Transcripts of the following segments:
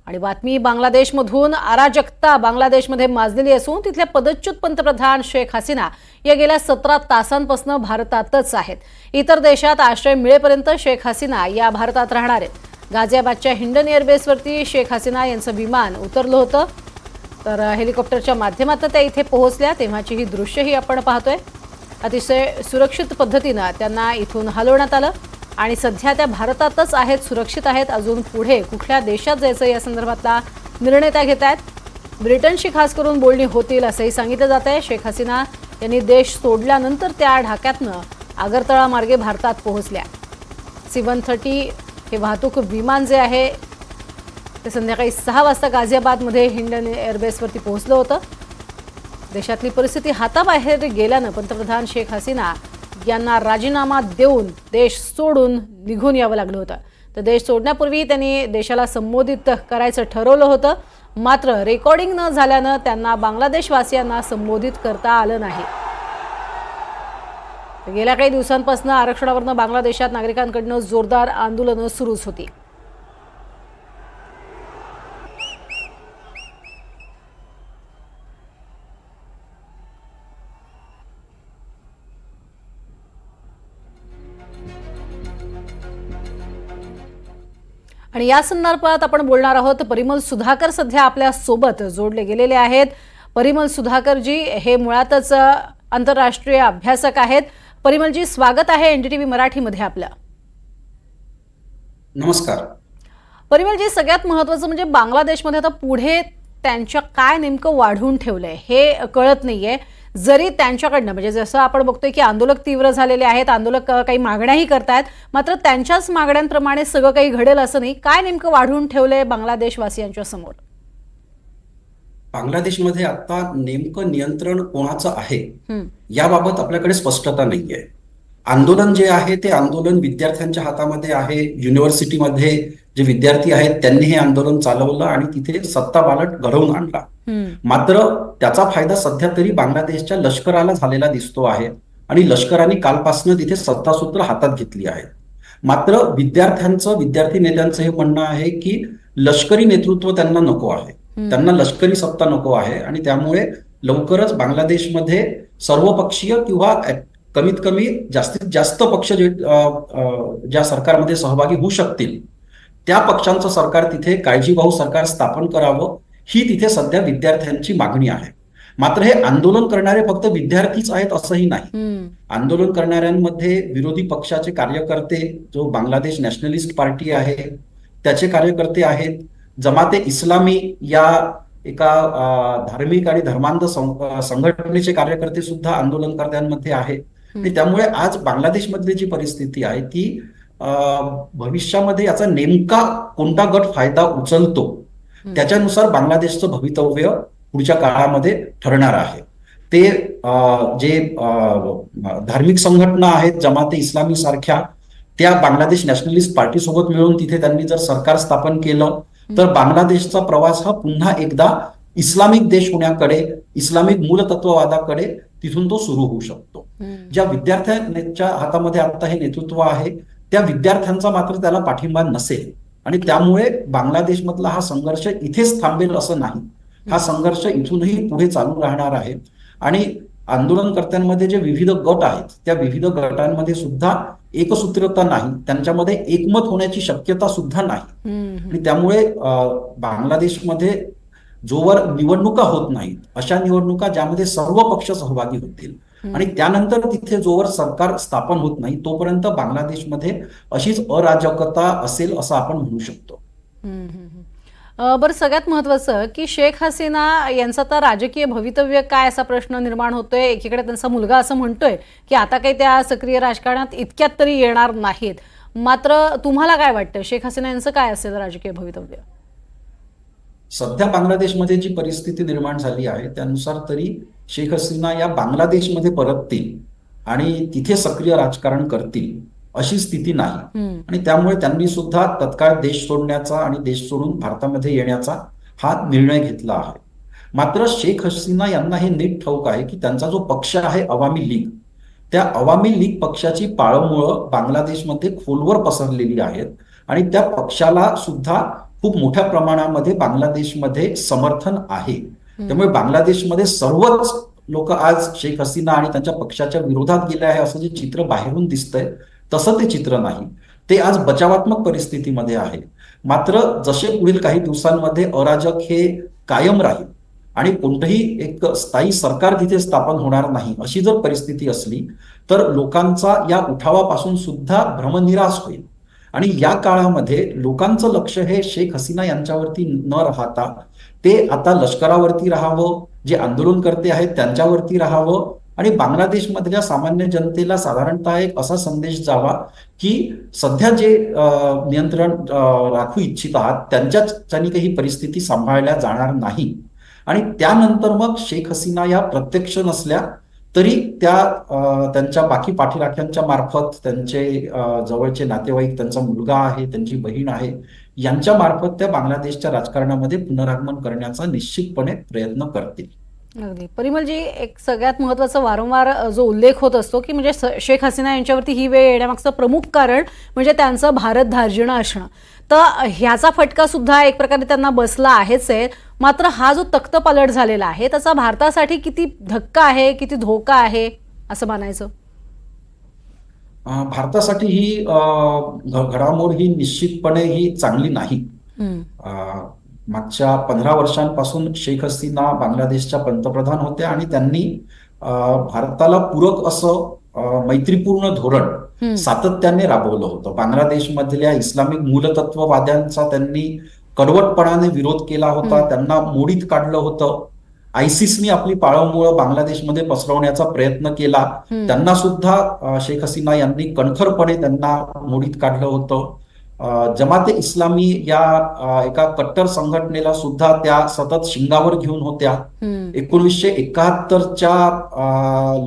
आणि बातमी बांगलादेशमधून अराजकता बांगलादेशमध्ये माजलेली असून तिथल्या पदच्युत पंतप्रधान शेख हसीना या गेल्या 17 तासांपासून भारतातच आहेत. इतर देशात आश्रय मिळेपर्यंत शेख हसीना या भारतात राहणार आहेत. गाझियाबादच्या हिंडन एअरबेसवरती शेख हसीना यांचं विमान उतरलं होतं, तर हेलिकॉप्टरच्या माध्यमातून त्या इथे पोहोचल्या तेव्हाची ही दृश्यही आपण पाहतोय. अतिशय सुरक्षित पद्धतीने त्यांना इथून हलवण्यात आलं आणि सध्या त्या भारतातच आहेत, सुरक्षित आहेत. अजून पुढे कुठल्या देशात जायचं या संदर्भातला निर्णय त्या घेत आहेत. ब्रिटनशी खास करून बोलणी होतील असंही सांगितलं जात आहे. शेख हसीना यांनी देश सोडल्यानंतर त्या ढाक्यातनं आगरतळा मार्गे भारतात पोहोचल्या. C-130 हे वाहतूक विमान जे आहे ते संध्याकाळी 6 वाजता गाझियाबादमध्ये हिंडन एअरबेसवरती पोहोचलं होतं. देशातली परिस्थिती हाताबाहेर गेल्यानं पंतप्रधान शेख हसीना यांना राजीनामा देऊन देश सोडून निघून यावं लागलं होतं. तर देश सोडण्यापूर्वी त्यांनी देशाला संबोधित करायचं ठरवलं होतं, मात्र रेकॉर्डिंग न झाल्यानं त्यांना बांगलादेशवासियांना संबोधित करता आलं नाही. गेल्या काही दिवसांपासून आरक्षणावरनं बांगलादेशात नागरिकांकडून जोरदार आंदोलनं सुरूच होती. आणि या संदर्भात आपण बोलणार आहोत. परिमल सुधाकर सध्या आपल्या सोबत जोडले गेलेले आहेत. परिमल सुधाकर जी हे मुळातच आंतरराष्ट्रीय अभ्यासक आहेत. परिमलजी, स्वागत आहे NDTV मराठीमध्ये आपलं. नमस्कार. परिमलजी, सगळ्यात महत्त्वाचं म्हणजे बांगलादेशमध्ये आता पुढे त्यांच्या काय नेमकं वाढवून ठेवलंय हे कळत नाहीये. जरी त्यांच्याकडनं म्हणजे जसं आपण बघतोय की आंदोलक तीव्र झालेले आहेत, आंदोलक काही मागण्याही करतायत, मात्र त्यांच्याच मागण्यांप्रमाणे सगळं काही घडेल असं नाही. काय नेमकं वाढवून ठेवलंय बांगलादेशवासियांच्या समोर? बांगलादेशमध्ये आता नेमकं नियंत्रण कोणाचं आहे याबाबत आपल्याकडे स्पष्टता नाहीये. आंदोलन जे आहे ते आंदोलन विद्यार्थ्यांच्या हातामध्ये आहे. युनिव्हर्सिटीमध्ये जे विद्यार्थी आहेत त्यांनी हे आंदोलन चालवलं आणि तिथे सत्तापालट घडवून आणला. मात्र त्याचा फायदा सध्या तरी बांगलादेशच्या लष्कराला झालेला दिसतो आहे आणि लष्कराने कालपासून तिथे सत्तासूत्र हातात घेतली आहेत. मात्र विद्यार्थी नेत्यांचं हे म्हणणं आहे की लष्करी नेतृत्व त्यांना नको आहे, त्यांना लष्करी सत्ता नको आहे आणि त्यामुळे लवकरच बांगलादेशमध्ये सर्वपक्षीय किंवा कमीत कमी जास्तीत जास्त पक्ष ज्या सरकारमध्ये सहभागी होऊ शकतील त्या पक्षांचं सरकार तिथे काळजीभाऊ सरकार स्थापन करावं ही तिथे सध्या विद्यार्थ्यांची मागणी आहे. मात्र हे आंदोलन करणारे फक्त विद्यार्थीच आहेत असंही नाही. आंदोलन करणाऱ्यांमध्ये विरोधी पक्षाचे कार्यकर्ते, जो बांगलादेश नॅशनलिस्ट पार्टी आहे त्याचे कार्यकर्ते आहेत, जमाते इस्लामी या एका धार्मिक आणि धर्मांध संघटनेचे कार्यकर्ते सुद्धा आंदोलनकर्त्यांमध्ये आहेत. आणि त्यामुळे आज बांगलादेशमधली जी परिस्थिती आहे ती भविष्यामध्ये याचा नेमका कोणता गट फायदा उचलतो त्याच्यानुसार बांगलादेशचं भवितव्य पुढच्या काळामध्ये ठरणार आहे. ते जे धार्मिक संघटना आहेत जमाते इस्लामी सारख्या, त्या बांगलादेश नॅशनलिस्ट पार्टी सोबत मिळून तिथे त्यांनी जर सरकार स्थापन केलं तर बांगलादेशचा प्रवास हा पुन्हा एकदा इस्लामिक देश होण्याकडे, इस्लामिक मूलतत्ववादाकडे तिथून तो सुरू होऊ शकतो. ज्या विद्यार्थ्यांच्या हातामध्ये आता हे नेतृत्व आहे त्या विद्यार्थ्यांचा मात्र त्याला पाठिंबा नसेल आणि त्यामुळे बांगलादेशमधला हा संघर्ष इथेच थांबेल असं नाही. हा संघर्ष इथूनही पुढे चालू राहणार आहे आणि आंदोलनकर्त्यांमध्ये जे विविध गट आहेत त्या विविध गटांमध्ये सुद्धा एकसूत्रता नाही, त्यांच्यामध्ये एकमत होण्याची शक्यता सुद्धा नाही. आणि त्यामुळे बांगलादेशमध्ये जोवर निवडणुका होत नाहीत, अशा निवडणुका ज्यामध्ये सर्व पक्ष सहभागी होतील आणि त्यानंतर तिथे जोवर सरकार स्थापन होत नाही तोपर्यंत बांगलादेशमध्ये अशीच अराजकता असेल असं आपण म्हणू शकतो. बरं, सगळ्यात महत्त्वाचं की शेख हसीना यांचं तर राजकीय भवितव्य काय असा प्रश्न निर्माण होतोय. एकीकडे त्यांचा मुलगा असं म्हणतोय की आता काही त्या सक्रिय राजकारणात इतक्यात तरी येणार नाहीत. मात्र तुम्हाला काय वाटतं, शेख हसीना यांचं काय असेल राजकीय भवितव्य? सध्या बांगलादेशमध्ये जी परिस्थिती निर्माण झाली आहे त्यानुसार तरी शेख हसीना या बांगलादेशमध्ये परततील आणि तिथे सक्रिय राजकारण करतील अशी स्थिती नाही. आणि त्यामुळे त्यांनी सुद्धा तत्काळ देश सोडण्याचा आणि देश सोडून भारतामध्ये येण्याचा हा निर्णय घेतला आहे. मात्र शेख हसीना यांना हे नीट ठाऊक आहे की त्यांचा जो पक्ष आहे अवामी लीग, त्या अवामी लीग पक्षाची पाळंमुळं बांगलादेशमध्ये खोलवर पसरलेली आहेत आणि त्या पक्षाला सुद्धा खूप मोठ्या प्रमाणामध्ये बांगलादेशमध्ये समर्थन आहे. त्यामुळे बांगलादेशमध्ये सर्वच लोक आज शेख हसीना आणि त्यांच्या पक्षाच्या विरोधात गेले आहे असं जे चित्र बाहेरून दिसतंय तसं ते चित्र नाही. ते आज बचावात्मक परिस्थितीमध्ये आहे. मात्र जसे पुढील काही दिवसांमध्ये अराजक हे कायम राहील आणि कोणतंही एक स्थायी सरकार तिथे स्थापन होणार नाही अशी जर परिस्थिती असली तर लोकांचा या उठावापासून सुद्धा भ्रमनिराश होईल. आणि या काळामध्ये लोकांचं लक्ष हे शेख हसीना यांच्यावरती न राहता ते आता लष्करावरती राहावं, जे आंदोलनकर्ते आहेत त्यांच्यावरती राहावं आणि बांगलादेशमधल्या सामान्य जनतेला साधारणतः एक असा संदेश जावा की सध्या जे नियंत्रण राखू इच्छित आहात त्यांच्याच काही परिस्थिती सांभाळल्या जाणार नाही. आणि त्यानंतर मग शेख हसीना या प्रत्यक्ष नसल्या तरी त्यांच्या बाकी पाठीराख्यांच्या मार्फत त्यांचे जवळचे नातेवाईक, त्यांचा मुलगा आहे, त्यांची बहीण आहे, यांच्या मार्फत त्या बांगलादेशच्या राजकारणामध्ये पुनरागमन करण्याचा निश्चितपणे प्रयत्न करतील. अगदी परिमलजी, एक सगळ्यात महत्त्वाचा वारंवार जो उल्लेख होत असतो की म्हणजे शेख हसीना यांच्यावरती ही वेळ येण्यामागचं प्रमुख कारण म्हणजे त्यांचं भारत धार्जिणं असणं. तर ह्याचा फटका सुद्धा एक प्रकारे त्यांना बसला आहेच आहे. मात्र हा जो तख्तपालट झालेला आहे त्याचा भारतासाठी किती धक्का आहे, किती धोका आहे असं मानायचं? भारतासाठी ही घडामोड ही निश्चितपणे ही चांगली नाही. मागच्या 15 वर्षांपासून शेख हसीना बांगलादेशच्या पंतप्रधान होत्या आणि त्यांनी भारताला पूरक असं मैत्रीपूर्ण धोरण सातत्याने राबवलं होतं. बांगलादेशमधल्या इस्लामिक मूलतत्ववाद्यांचा त्यांनी कडवटपणाने विरोध केला होता, त्यांना मोडीत काढलं होतं. आयसिसनी आपली पाळंमुळं बांगलादेशमध्ये पसरवण्याचा प्रयत्न केला, त्यांना सुद्धा शेख हसीना यांनी कणखरपणे त्यांना मोडीत काढलं होतं. जमाते इस्लामी या एका कट्टर संघटनेला सुद्धा त्या सतत शिंगावर घेऊन होत्या. 1971च्या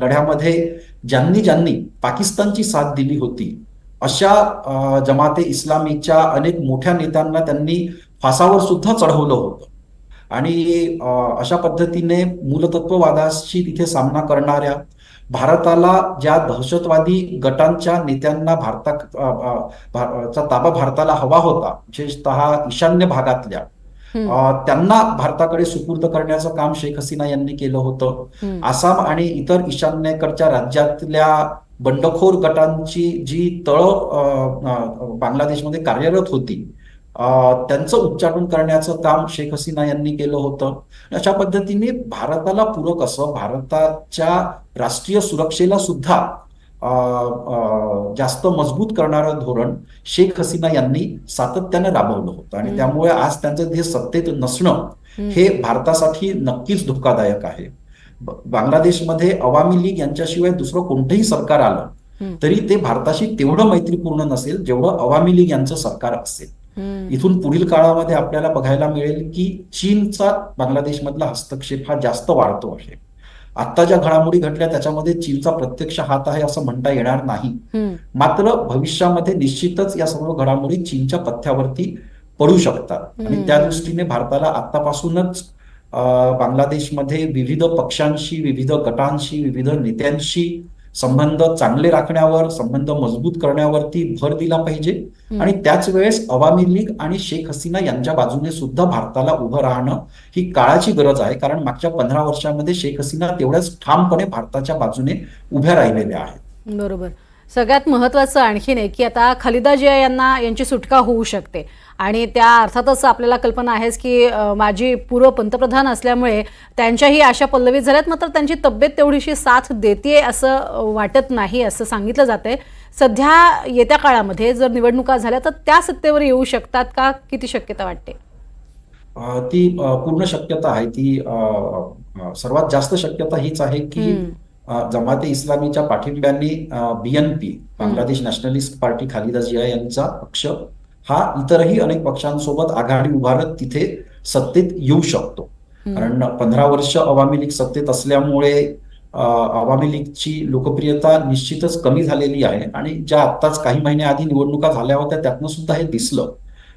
लढ्यामध्ये ज्यांनी पाकिस्तानची साथ दिली होती अशा जमाते इस्लामीच्या अनेक मोठ्या नेत्यांना त्यांनी फासावर सुद्धा चढवलं होतं. आणि अशा पद्धतीने मूलतत्ववादाशी तिथे सामना करणाऱ्या, भारताला ज्या दहशतवादी गटांच्या नेत्यांना भारताचा ताबा भारताला हवा होता, विशेषतः ईशान्य भागातल्या, त्यांना भारताकडे सुपूर्द करण्याचं काम शेख हसीना यांनी केलं होतं. आसाम आणि इतर ईशान्येकडच्या राज्यातल्या बंडखोर गटांची जी बांगलादेशमध्ये कार्यरत होती त्यांचं उच्चाटन करण्याचं काम शेख हसीना यांनी केलं होतं. अशा पद्धतीने भारताला पूरक असं, भारताच्या राष्ट्रीय सुरक्षेला सुद्धा जास्त मजबूत करणारं धोरण शेख हसीना यांनी सातत्याने राबवलं होतं. आणि त्यामुळे आज त्यांचं हे सत्तेत नसणं हे भारतासाठी नक्कीच धोकादायक आहे. बांगलादेशमध्ये अवामी लीग यांच्याशिवाय दुसरं कोणतंही सरकार आलं तरी ते भारताशी तेवढं मैत्रीपूर्ण नसेल जेवढं अवामी लीग यांचं सरकार असेल. इथून पुढील काळामध्ये आपल्याला बघायला मिळेल की चीनचा बांगलादेशमधला हस्तक्षेप हा जास्त वाढतो आहे. आता ज्या घडामोडी घडल्या त्याच्यामध्ये चीनचा प्रत्यक्ष हात आहे असं म्हणता येणार नाही. मात्र भविष्यामध्ये निश्चितच या सर्व घडामोडी चीनच्या पथ्यावरती पडू शकतात आणि त्या दृष्टीने भारताला आतापासूनच बांगलादेशमध्ये विविध पक्षांशी, विविध गटांशी, विविध नेत्यांशी संबंध चांगले राखण्यावर, संबंध मजबूत करण्यावरती भर दिला पाहिजे. आणि त्याच वेळेस अवामी लीग आणि शेख हसीना यांच्या बाजूने सुद्धा भारताला उभं राहणं ही काळाची गरज आहे. कारण मागच्या 15 वर्षांमध्ये शेख हसीना तेवढ्याच ठामपणे भारताच्या बाजूने उभ्या राहिलेल्या आहेत. बरोबर. सगळ्यात महत्त्वाचं आणखीन आहे की आता खालिदा जिया यांची सुटका होऊ शकते आणि त्या अर्थातच आपल्याला कल्पना आहेच की माजी पूर्व पंतप्रधान असल्यामुळे त्यांच्याही आशा पल्लवित झाल्यात. मात्र त्यांची तब्येत तेवढीशी साथ देते असं वाटत नाही असं सांगितलं जातंय. सध्या येत्या काळामध्ये जर निवडणुका झाल्या तर त्या सत्तेवर येऊ शकतात का? किती शक्यता वाटते? ती पूर्ण शक्यता आहे. ती सर्वात जास्त शक्यता हीच आहे की जमाते इस्लामीच्या पाठिंब्याने BNP, Bangladesh nationalist party, Khaleda Zia यांचा पक्ष हा इतरही अनेक पक्षांसोबत आघाडी उभारत तिथे सत्तेत येऊ शकतो. कारण 15 वर्ष अवामी लीग सत्तेत असल्यामुळे अवामी लीगची लोकप्रियता निश्चितच कमी झालेली आहे. आणि ज्या आत्ताच काही महिन्याआधी निवडणुका झाल्या होत्या त्यातनं सुद्धा हे दिसलं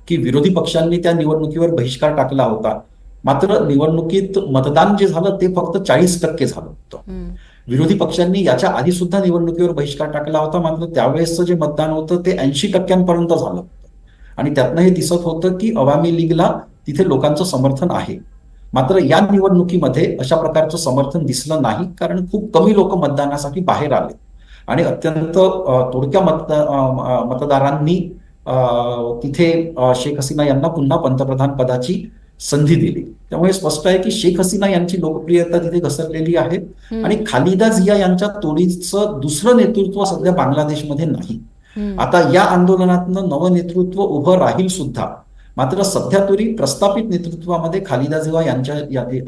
की विरोधी पक्षांनी त्या निवडणुकीवर बहिष्कार टाकला होता. मात्र निवडणुकीत मतदान जे झालं ते फक्त 40% झालं होतं. विरोधी पक्षांनी याच्या आधी सुद्धा निवडणुकीवर बहिष्कार टाकला होता, मात्र त्यावेळेसचं जे मतदान होतं ते 80% झालं होतं. आणि त्यातनं हे दिसत होतं की अवामी लीगला तिथे लोकांचं समर्थन आहे. मात्र या निवडणुकीमध्ये अशा प्रकारचं समर्थन दिसलं नाही, कारण खूप कमी लोक मतदानासाठी बाहेर आले आणि अत्यंत तोडक्या मतदारांनी तिथे शेख हसीना यांना पुन्हा पंतप्रधान पदाची संधी दिली. त्यामुळे स्पष्ट आहे की शेख हसीना यांची लोकप्रियता तिथे घसरलेली आहे आणि खालिदा जिया यांच्या तोडीचं दुसरं नेतृत्व सध्या बांगलादेशमध्ये नाही. आता या आंदोलनातनं नवं नेतृत्व उभं राहील सुद्धा, मात्र सध्या तरी प्रस्थापित नेतृत्वामध्ये खालिदा जिया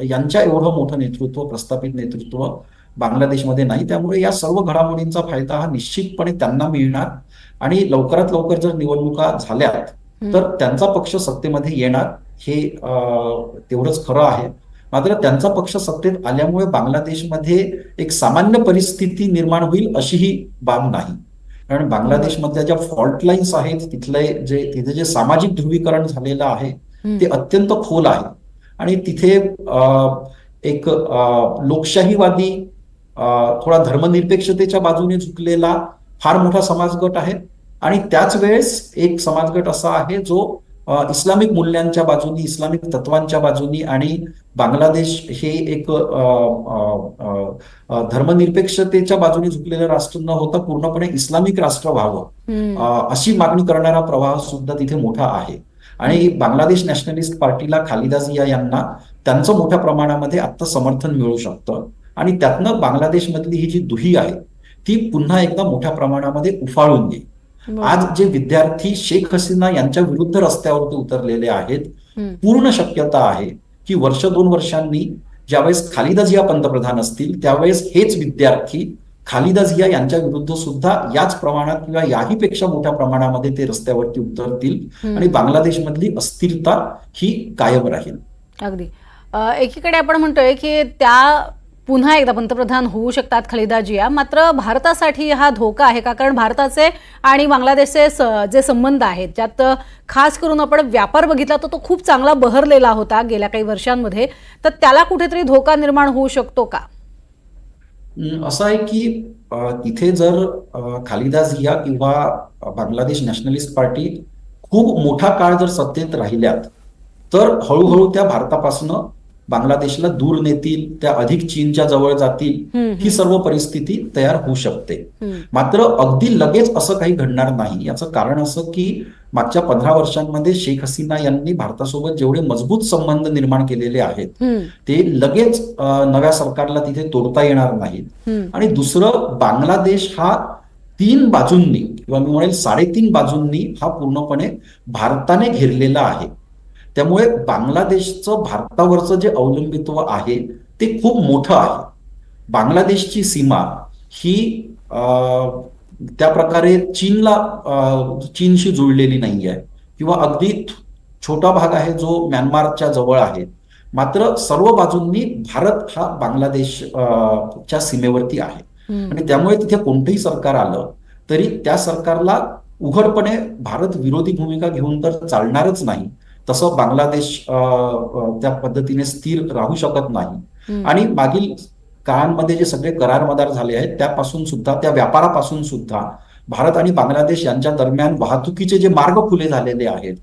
यांच्या एवढं मोठं नेतृत्व, प्रस्थापित नेतृत्व बांगलादेशमध्ये नाही. त्यामुळे या सर्व घडामोडींचा फायदा हा निश्चितपणे त्यांना मिळणार आणि लवकरात लवकर जर निवडणुका झाल्यात तर त्यांचा पक्ष सत्तेमध्ये येणार, हे तेवढंच खरं आहे. मात्र त्यांचा पक्ष सत्तेत आल्यामुळे बांगलादेशमध्ये एक सामान्य परिस्थिती निर्माण होईल अशीही बाब नाही. कारण बांगलादेशमधल्या ज्या फॉल्ट लाईन्स आहेत, तिथे जे सामाजिक ध्रुवीकरण झालेलं आहे ते अत्यंत खोल आहे आणि तिथे एक लोकशाहीवादी, थोडा धर्मनिरपेक्षतेच्या बाजूने झुकलेला फार मोठा समाजगट आहे आणि त्याच वेळेस एक समाजगट असा आहे जो इस्लामिक मूल्यांच्या बाजूनी, इस्लामिक तत्वांच्या बाजूनी आणि बांगलादेश हे एक धर्मनिरपेक्षतेच्या बाजूने झुकलेलं राष्ट्र न होता पूर्णपणे इस्लामिक राष्ट्र व्हावं अशी मागणी करणारा प्रवाह सुद्धा तिथे मोठा आहे. आणि बांगलादेश नॅशनलिस्ट पार्टीला खालिदा जिया यांना त्यांचं मोठ्या प्रमाणामध्ये आता समर्थन मिळू शकतं आणि त्यातनं बांगलादेशमधली ही जी दुही आहे ती पुन्हा एकदा मोठ्या प्रमाणामध्ये उफाळून येईल. आज जे विद्यार्थी शेख हसीना यांच्या विरुद्ध रस्त्यावरती उतरलेले आहेत, पूर्ण शक्यता आहे की वर्ष 2 वर्षांनी ज्यावेळेस खालिदा जिया पंतप्रधान असतील त्यावेळेस हेच विद्यार्थी खालिदा जिया यांच्या विरुद्ध सुद्धा याच प्रमाणात किंवा याही पेक्षा मोठ्या प्रमाणामध्ये ते रस्त्यावरती उतरतील आणि बांगलादेशमधली अस्थिरता ही कायम राहील. अगदी. एकीकडे आपण म्हणतोय की त्या पुन्हा एकदा पंतप्रधान होऊ शकतात खालिदा जिया, मात्र भारतासाठी हा धोका आहे का? कारण भारताचे आणि बांगलादेशचे जे संबंध आहेत, ज्यात खास करून आपण व्यापार बघितला तर तो खूप चांगला बहरलेला होता गेल्या काही वर्षांमध्ये, तर त्याला कुठेतरी धोका निर्माण होऊ शकतो का? असं आहे की तिथे जर खालिदा जिया किंवा बांगलादेश नॅशनलिस्ट पार्टी खूप मोठा काळ जर सत्तेत राहिल्यात तर हळूहळू त्या भारतापासून बांगलादेशला दूर नेतील, त्या अधिक चीनच्या जवळ जातील, ही सर्व परिस्थिती तयार होऊ शकते. मात्र अगदी लगेच असं काही घडणार नाही. याचं कारण असं की मागच्या 15 वर्षांमध्ये शेख हसीना यांनी भारतासोबत जेवढे मजबूत संबंध निर्माण केलेले आहेत ते लगेच नव्या सरकारला तिथे तोडता येणार नाहीत. आणि दुसरं, बांगलादेश हा 3 बाजूंनी किंवा मी म्हणेल 3.5 बाजूंनी हा पूर्णपणे भारताने घेरलेला आहे. त्यामुळे बांगलादेशचं भारतावरचं जे अवलंबित्व आहे ते खूप मोठं आहे. बांगलादेशची सीमा ही त्या प्रकारे चीनशी जुळलेली नाही आहे किंवा अगदी छोटा भाग आहे जो म्यानमारच्या जवळ आहे. मात्र सर्व बाजूंनी भारत हा बांगलादेशच्या सीमेवरती आहे आणि त्यामुळे तिथे कोणतंही सरकार आलं तरी त्या सरकारला उघडपणे भारत विरोधी भूमिका घेऊन तर चालणारच नाही. तसं बांगलादेश त्या पद्धतीने स्थिर राहू शकत नाही. आणि मागील काळांमध्ये जे सगळे करार मदार झाले आहेत त्यापासून सुद्धा, त्या व्यापारापासून सुद्धा भारत आणि बांगलादेश यांच्या दरम्यान वाहतुकीचे जे मार्ग खुले झालेले आहेत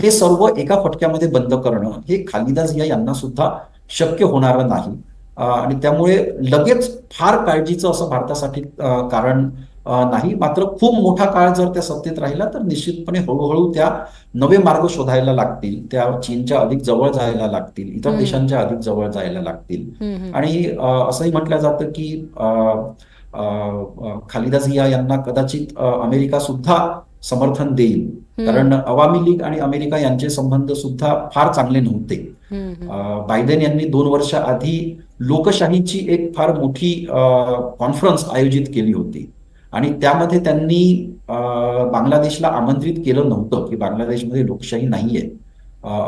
ते सर्व एका फटक्यामध्ये बंद करणं हे खालिदा जिया यांना सुद्धा शक्य होणार नाही. आणि त्यामुळे लगेच फार काळजीचं असं भारतासाठी कारण नाही. मात्र खूप मोठा काळ जर त्या सत्तेत राहिला तर निश्चितपणे हळूहळू त्या नवे मार्ग शोधायला लागतील, त्या चीनच्या अधिक जवळ जायला लागतील, इतर देशांच्या अधिक जवळ जायला लागतील. आणि असंही म्हटलं जातं की खालिदा जिया यांना कदाचित अमेरिका सुद्धा समर्थन देईल, कारण अवामी लीग आणि अमेरिका यांचे संबंध सुद्धा फार चांगले नव्हते. बायडेन यांनी 2 वर्ष आधी लोकशाहीची एक फार मोठी कॉन्फरन्स आयोजित केली होती आणि त्यामध्ये त्यांनी बांगलादेशला आमंत्रित केलं नव्हतं की बांगलादेशमध्ये लोकशाही नाहीये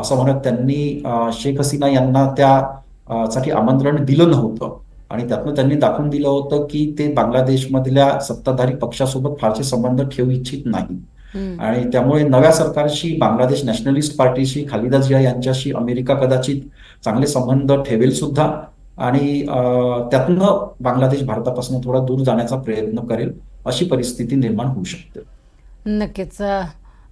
असं म्हणत त्यांनी शेख हसीना यांना त्यासाठी आमंत्रण दिलं नव्हतं. आणि त्यातनं त्यांनी दाखवून दिलं होतं की ते बांगलादेशमधल्या सत्ताधारी पक्षासोबत फारसे संबंध ठेवू इच्छित नाही. आणि त्यामुळे नव्या सरकारशी, बांगलादेश नॅशनलिस्ट पार्टीशी, खालिदा जिया यांच्याशी अमेरिका कदाचित चांगले संबंध ठेवेल सुद्धा आणि त्यातनं बांगलादेश भारतापासून थोडा दूर जाण्याचा प्रयत्न करेल अशी परिस्थिती निर्माण होऊ शकते. नक्कीच.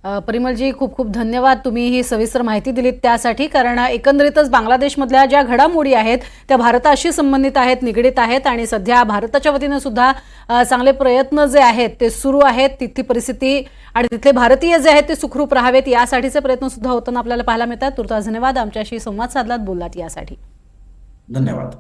परिमलजी, खूप खूप धन्यवाद. तुम्ही ही सविस्तर माहिती दिलीत त्यासाठी, कारण एकंदरीतच बांगलादेशमधल्या ज्या घडामोडी आहेत त्या भारताशी संबंधित आहेत, निगडीत आहेत आणि सध्या भारताच्या वतीनं सुद्धा चांगले प्रयत्न जे आहेत ते सुरू आहेत. तिथली परिस्थिती आणि तिथले भारतीय जे आहेत ते सुखरूप राहावेत यासाठीचे प्रयत्न सुद्धा होताना आपल्याला पाहायला मिळतात. तुर्तास धन्यवाद. आमच्याशी संवाद साधलात, बोललात यासाठी. धन्यवाद.